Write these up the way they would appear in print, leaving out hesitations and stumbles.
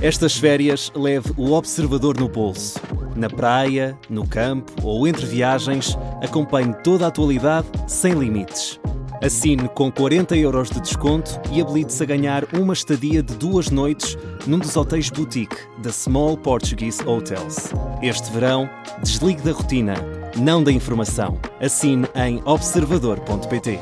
Estas férias leve o Observador no bolso. Na praia, no campo ou entre viagens, acompanhe toda a atualidade sem limites. Assine com 40 € de desconto e habilite-se a ganhar uma estadia de 2 noites num dos hotéis boutique da Small Portuguese Hotels. Este verão, desligue da rotina, não da informação. Assine em observador.pt.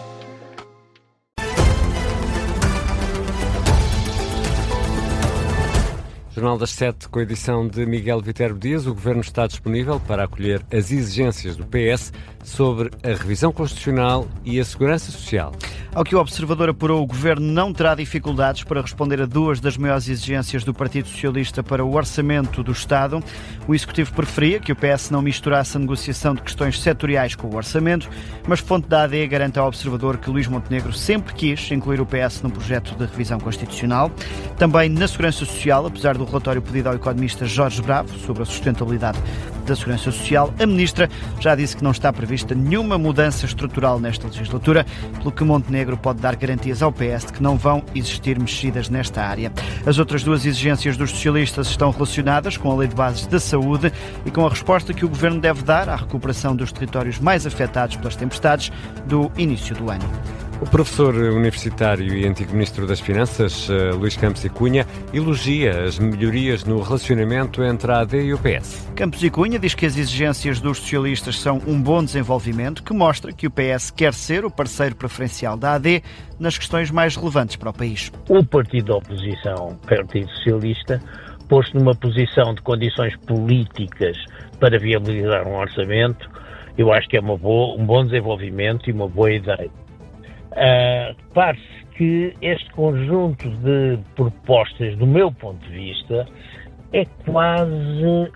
Jornal das 7, com a edição de Miguel Viterbo Dias. O Governo está disponível para acolher as exigências do PS sobre a revisão constitucional e a segurança social. Ao que o Observador apurou, o Governo não terá dificuldades para responder a 2 das maiores exigências do Partido Socialista para o orçamento do Estado. O Executivo preferia que o PS não misturasse a negociação de questões setoriais com o orçamento, mas fonte da AD garante ao Observador que Luís Montenegro sempre quis incluir o PS no projeto de revisão constitucional. Também na segurança social, apesar do relatório pedido ao economista Jorge Bravo sobre a sustentabilidade da segurança social, a Ministra já disse que não está prevista nenhuma mudança estrutural nesta legislatura, pelo que Montenegro pode dar garantias ao PS de que não vão existir mexidas nesta área. As outras 2 exigências dos socialistas estão relacionadas com a Lei de Bases da Saúde e com a resposta que o Governo deve dar à recuperação dos territórios mais afetados pelas tempestades do início do ano. O professor universitário e antigo Ministro das Finanças, Luís Campos e Cunha, elogia as melhorias no relacionamento entre a AD e o PS. Campos e Cunha diz que as exigências dos socialistas são um bom desenvolvimento que mostra que o PS quer ser o parceiro preferencial da AD nas questões mais relevantes para o país. O partido da oposição, o Partido Socialista, pôs-se numa posição de condições políticas para viabilizar um orçamento. Eu acho que é um bom desenvolvimento e uma boa ideia. Repare-se que este conjunto de propostas, do meu ponto de vista, é quase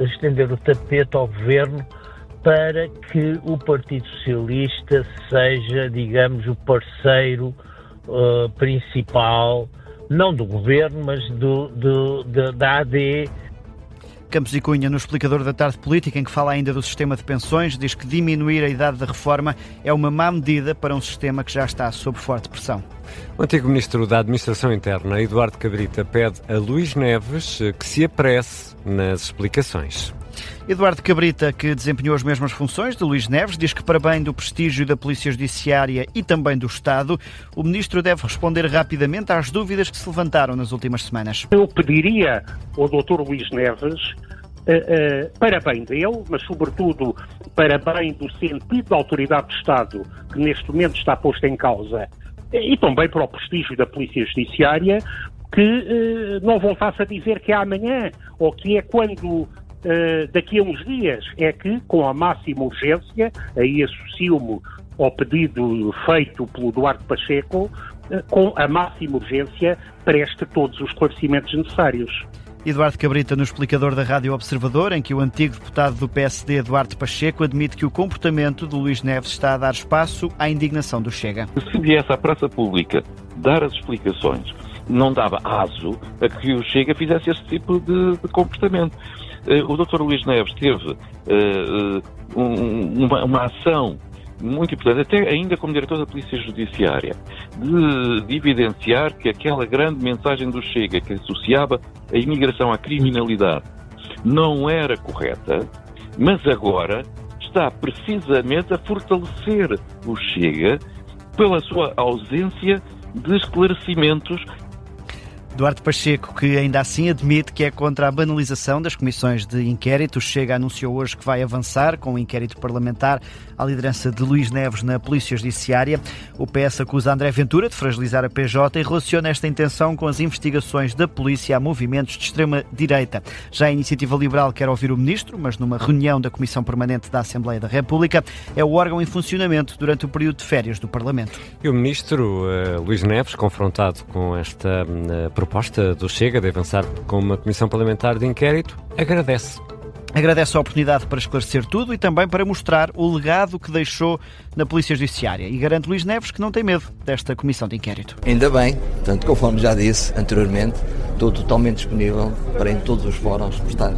estender o tapete ao Governo para que o Partido Socialista seja, digamos, o parceiro principal, não do Governo, mas da AD. Campos e Cunha, no explicador da Tarde Política, em que fala ainda do sistema de pensões, diz que diminuir a idade da reforma é uma má medida para um sistema que já está sob forte pressão. O antigo Ministro da Administração Interna, Eduardo Cabrita, pede a Luís Neves que se apresse nas explicações. Eduardo Cabrita, que desempenhou as mesmas funções de Luís Neves, diz que, para bem do prestígio da Polícia Judiciária e também do Estado, o Ministro deve responder rapidamente às dúvidas que se levantaram nas últimas semanas. Eu pediria ao Dr. Luís Neves, para bem dele, mas sobretudo para bem do sentido da autoridade de Estado, que neste momento está posto em causa, e também para o prestígio da Polícia Judiciária, que não voltasse a dizer que é amanhã, ou que é quando... daqui a uns dias, é que, com a máxima urgência, aí associo-me ao pedido feito pelo Duarte Pacheco, com a máxima urgência preste todos os esclarecimentos necessários. Eduardo Cabrita, no explicador da Rádio Observador, em que o antigo deputado do PSD, Duarte Pacheco, admite que o comportamento de Luís Neves está a dar espaço à indignação do Chega. Se viesse à praça pública dar as explicações, não dava aso a que o Chega fizesse esse tipo de comportamento. O Dr. Luís Neves teve uma ação muito importante, até ainda como diretor da Polícia Judiciária, de evidenciar que aquela grande mensagem do Chega, que associava a imigração à criminalidade, não era correta, mas agora está precisamente a fortalecer o Chega pela sua ausência de esclarecimentos. Duarte Pacheco, que ainda assim admite que é contra a banalização das comissões de inquérito. Chega anunciou hoje que vai avançar com um inquérito parlamentar à liderança de Luís Neves na Polícia Judiciária. O PS acusa André Ventura de fragilizar a PJ e relaciona esta intenção com as investigações da polícia a movimentos de extrema-direita. Já a Iniciativa Liberal quer ouvir o Ministro, mas numa reunião da Comissão Permanente da Assembleia da República. É o órgão em funcionamento durante o período de férias do Parlamento. E o Ministro Luís Neves, confrontado com esta proposta do Chega de avançar com uma comissão parlamentar de inquérito, agradece. Agradece a oportunidade para esclarecer tudo e também para mostrar o legado que deixou na Polícia Judiciária. E garante Luís Neves que não tem medo desta comissão de inquérito. Ainda bem, tanto conforme já disse anteriormente, estou totalmente disponível para em todos os fóruns prestar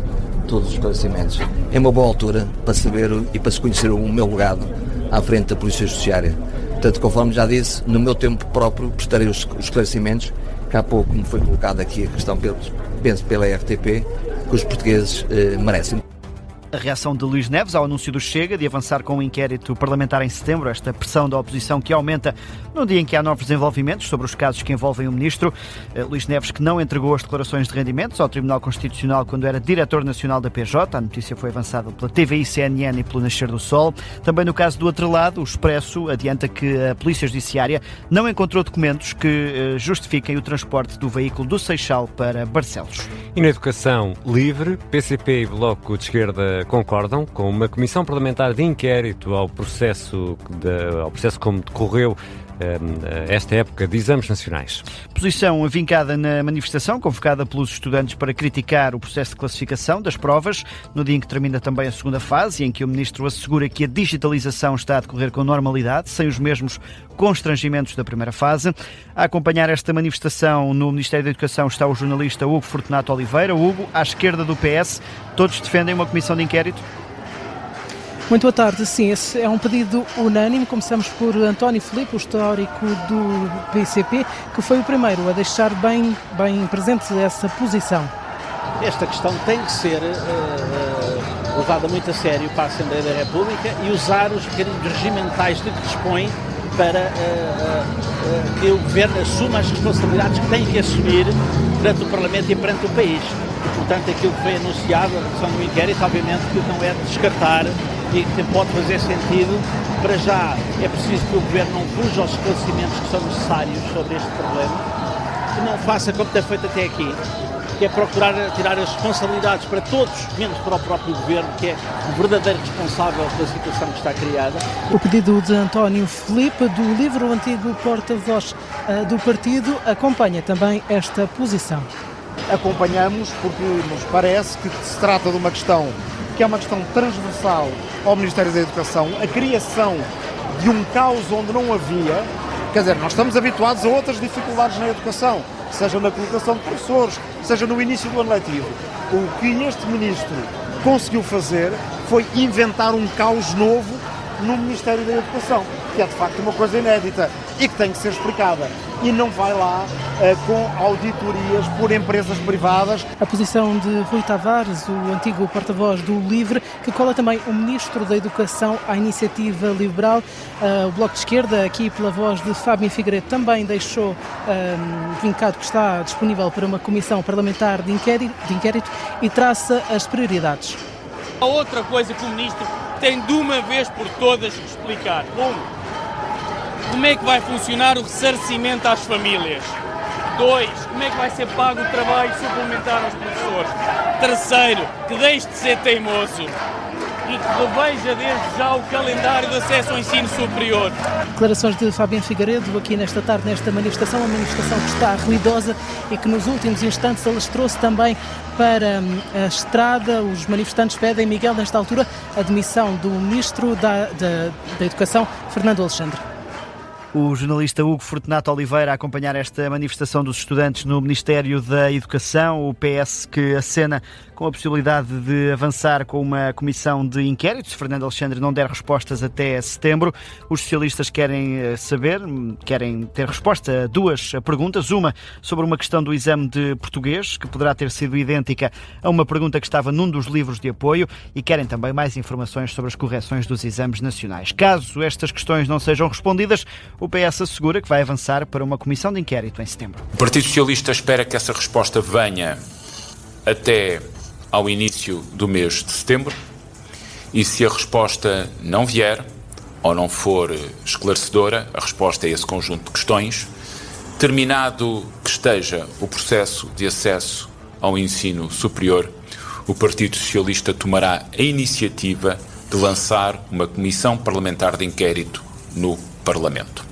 todos os esclarecimentos. É uma boa altura para saber e para se conhecer o meu legado à frente da Polícia Judiciária. Tanto conforme já disse, no meu tempo próprio prestarei os esclarecimentos que há pouco me foi colocada aqui a questão, penso pela RTP, que os portugueses merecem. A reação de Luís Neves ao anúncio do Chega de avançar com um inquérito parlamentar em setembro, esta pressão da oposição que aumenta no dia em que há novos desenvolvimentos sobre os casos que envolvem o ministro. Luís Neves, que não entregou as declarações de rendimentos ao Tribunal Constitucional quando era diretor nacional da PJ. A notícia foi avançada pela TVI, CNN e pelo Nascer do Sol. Também no caso do outro lado, o Expresso adianta que a Polícia Judiciária não encontrou documentos que justifiquem o transporte do veículo do Seixal para Barcelos. E na educação livre, PCP e Bloco de Esquerda concordam com uma comissão parlamentar de inquérito ao processo como decorreu esta época de exames nacionais. Posição avincada na manifestação convocada pelos estudantes para criticar o processo de classificação das provas, no dia em que termina também a segunda fase, em que o Ministro assegura que a digitalização está a decorrer com normalidade, sem os mesmos constrangimentos da primeira fase. A acompanhar esta manifestação no Ministério da Educação está o jornalista Hugo Fortunato Oliveira. Hugo, à esquerda do PS, todos defendem uma comissão de inquérito? Muito boa tarde. Sim, esse é um pedido unânime. Começamos por António Filipe, o histórico do PCP, que foi o primeiro a deixar bem presente essa posição. Esta questão tem que ser levada muito a sério para a Assembleia da República e usar os mecanismos regimentais de que dispõe para que o Governo assuma as responsabilidades que tem que assumir perante o Parlamento e perante o país. E, portanto, aquilo que foi anunciado, a redução do inquérito, obviamente que não é de descartar e que pode fazer sentido. Para já é preciso que o Governo não fuja aos esclarecimentos que são necessários sobre este problema, que não faça como tem feito até aqui, que é procurar tirar as responsabilidades para todos, menos para o próprio Governo, que é o verdadeiro responsável pela situação que está criada. O pedido de António Filipe, do LIVRE, o antigo porta-voz do partido, acompanha também esta posição. Acompanhamos porque nos parece que se trata de uma questão que é uma questão transversal ao Ministério da Educação, a criação de um caos onde não havia. Quer dizer, nós estamos habituados a outras dificuldades na educação, seja na colocação de professores, seja no início do ano letivo. O que este Ministro conseguiu fazer foi inventar um caos novo no Ministério da Educação, que é de facto uma coisa inédita e que tem que ser explicada. E não vai lá com auditorias por empresas privadas. A posição de Rui Tavares, o antigo porta-voz do LIVRE, que cola também o Ministro da Educação à iniciativa liberal. O Bloco de Esquerda, aqui pela voz de Fábio Figueiredo, também deixou vincado que está disponível para uma comissão parlamentar de inquérito e traça as prioridades. A outra coisa que o Ministro tem de uma vez por todas que explicar. Como é que vai funcionar o ressarcimento às famílias? 2. Como é que vai ser pago o trabalho suplementar aos professores? 3. Que deixe de ser teimoso e que reveja desde já o calendário de acesso ao ensino superior. Declarações de Fábio Figueiredo aqui nesta tarde, nesta manifestação, uma manifestação que está ruidosa e que nos últimos instantes alastrou-se também para a estrada. Os manifestantes pedem, Miguel, nesta altura, a demissão do Ministro da Educação, Fernando Alexandre. O jornalista Hugo Fortunato Oliveira a acompanhar esta manifestação dos estudantes no Ministério da Educação, o PS que acena com a possibilidade de avançar com uma comissão de inquérito, se Fernando Alexandre não der respostas até setembro. Os socialistas querem ter resposta a duas perguntas, uma sobre uma questão do exame de português, que poderá ter sido idêntica a uma pergunta que estava num dos livros de apoio, e querem também mais informações sobre as correções dos exames nacionais. Caso estas questões não sejam respondidas, o PS assegura que vai avançar para uma comissão de inquérito em setembro. O Partido Socialista espera que essa resposta venha até ao início do mês de setembro, e se a resposta não vier ou não for esclarecedora, a resposta a esse conjunto de questões, terminado que esteja o processo de acesso ao ensino superior, o Partido Socialista tomará a iniciativa de lançar uma comissão parlamentar de inquérito no Parlamento.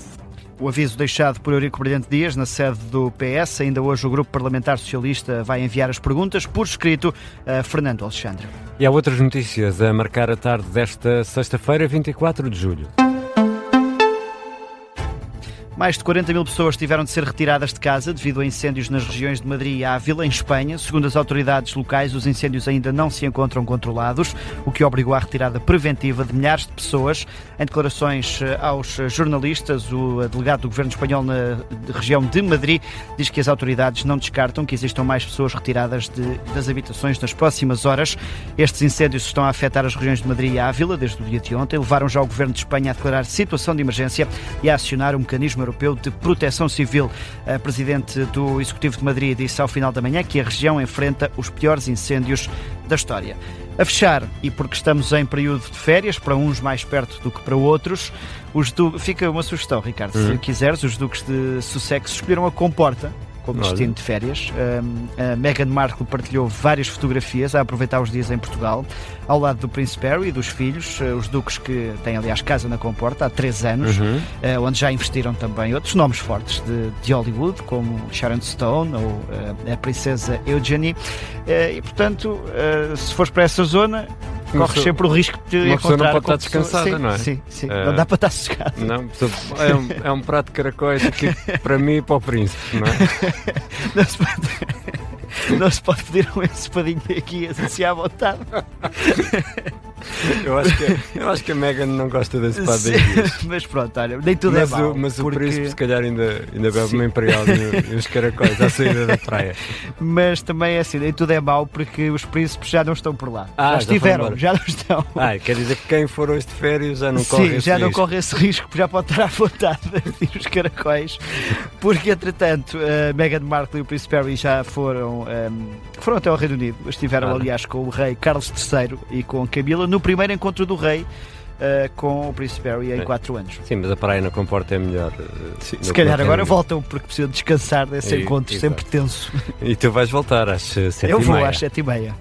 O aviso deixado por Eurico Brilhante Dias na sede do PS. Ainda hoje o Grupo Parlamentar Socialista vai enviar as perguntas por escrito a Fernando Alexandre. E há outras notícias a marcar a tarde desta sexta-feira, 24 de julho. Mais de 40 mil pessoas tiveram de ser retiradas de casa devido a incêndios nas regiões de Madrid e Ávila, em Espanha. Segundo as autoridades locais, os incêndios ainda não se encontram controlados, o que obrigou à retirada preventiva de milhares de pessoas. Em declarações aos jornalistas, o delegado do governo espanhol na região de Madrid diz que as autoridades não descartam que existam mais pessoas retiradas das habitações nas próximas horas. Estes incêndios estão a afetar as regiões de Madrid e Ávila desde o dia de ontem. Levaram já o governo de Espanha a declarar situação de emergência e a acionar o mecanismo europeu de proteção civil. A presidente do Executivo de Madrid disse ao final da manhã que a região enfrenta os piores incêndios da história. A fechar, e porque estamos em período de férias, para uns mais perto do que para outros, fica uma sugestão, Ricardo, se quiseres, os duques de Sussex escolheram a Comporta como destino de férias. A Meghan Markle partilhou várias fotografias a aproveitar os dias em Portugal, ao lado do Príncipe Harry e dos filhos, os duques que têm, aliás, casa na Comporta há 3 anos, onde já investiram também outros nomes fortes de Hollywood, como Sharon Stone ou a Princesa Eugenie. E, portanto, se fores para essa zona, corres sempre o risco de encontrar... Uma pessoa não pode estar descansada, não é? Sim. Não dá para estar sossegado. Não, é um prato de caracóis aqui para mim e para o príncipe, não é? Não se pode pedir um ensopadinho aqui assim à vontade. Eu acho que a Meghan não gosta desse padinho. Mas pronto, olha, nem tudo é mau. Mas o príncipe se calhar ainda bebe uma Imperial e uns caracóis à saída da praia. Mas também é assim, nem tudo é mau porque os príncipes já não estão por lá. Já não estão. Quer dizer que quem for hoje de férias já não corre esse risco. Sim, já não corre esse risco, já pode estar à vontade a pedir os caracóis, porque entretanto a Meghan Markle e o Príncipe Harry já foram até ao Reino Unido. Estiveram aliás com o rei Carlos III e com Camila no primeiro encontro do rei com o Príncipe Harry em 4 anos. Sim, mas a praia na Comporta é melhor. Se calhar agora voltam porque precisam descansar desse encontro sempre tenso. E tu vais voltar às 7h30. Eu vou às 7h30.